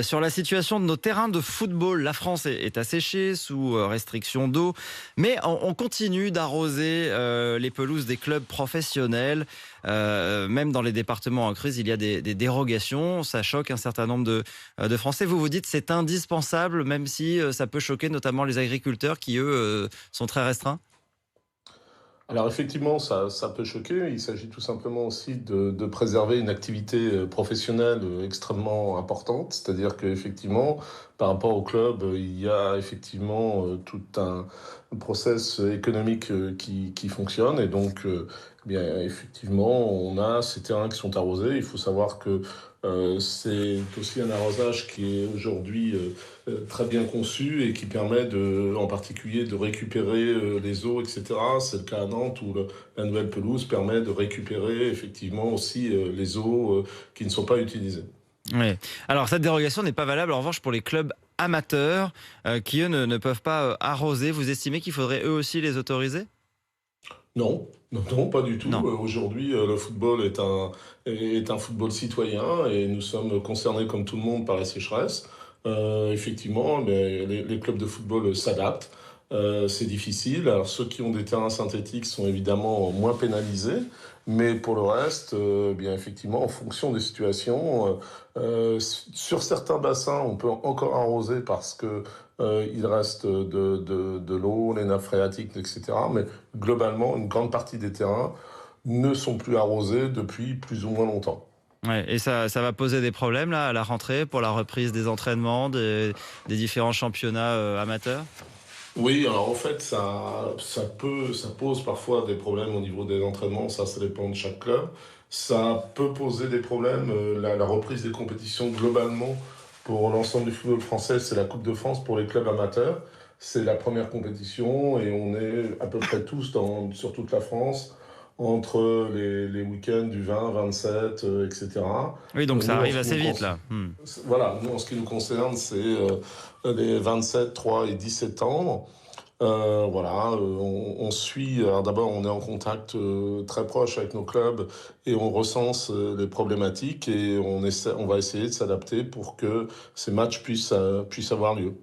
sur la situation de nos terrains de football. La France est asséchée sous restriction d'eau, mais on continue d'arroser les pelouses des clubs professionnels. Même dans les départements en crise, il y a des dérogations. Ça choque un certain nombre de Français. Vous vous dites c'est indispensable, même si ça peut choquer notamment les agriculteurs qui, eux, sont très restreints? Alors effectivement, ça peut choquer. Il s'agit tout simplement aussi de préserver une activité professionnelle extrêmement importante. C'est-à-dire qu'effectivement, par rapport au club, il y a effectivement tout un process économique qui fonctionne. Et donc, eh bien, effectivement, on a ces terrains qui sont arrosés. Il faut savoir que c'est aussi un arrosage qui est aujourd'hui très bien conçu et qui permet en particulier de récupérer les eaux, etc. C'est le cas à Nantes où la nouvelle pelouse permet de récupérer effectivement aussi les eaux qui ne sont pas utilisées. Oui. Alors cette dérogation n'est pas valable en revanche pour les clubs amateurs qui, eux, ne peuvent pas arroser. Vous estimez qu'il faudrait eux aussi les autoriser? Non, non, non, pas du tout. Non. Aujourd'hui, le football est un football citoyen et nous sommes concernés comme tout le monde par la sécheresse. Effectivement, mais les clubs de football s'adaptent. C'est difficile. Alors, ceux qui ont des terrains synthétiques sont évidemment moins pénalisés, mais pour le reste, bien effectivement, en fonction des situations, sur certains bassins, on peut encore arroser parce que il reste de l'eau, les nappes phréatiques, etc. Mais globalement, une grande partie des terrains ne sont plus arrosés depuis plus ou moins longtemps. Ouais, et ça va poser des problèmes là à la rentrée pour la reprise des entraînements, des différents championnats amateurs? Oui, alors en fait, ça pose parfois des problèmes au niveau des entraînements, ça dépend de chaque club. Ça peut poser des problèmes, la reprise des compétitions globalement pour l'ensemble du football français, c'est la Coupe de France pour les clubs amateurs. C'est la première compétition et on est à peu près tous sur toute la France entre les week-ends du 20, 27, etc. Oui, donc ça Nous, en arrive ce qui nous assez vite concerne, là. Hmm. voilà, nous, en ce qui nous concerne, c'est les 27, 3 et 10 septembre. Voilà, on suit. Alors d'abord, on est en contact très proche avec nos clubs et on recense les problématiques et on va essayer de s'adapter pour que ces matchs puissent avoir lieu.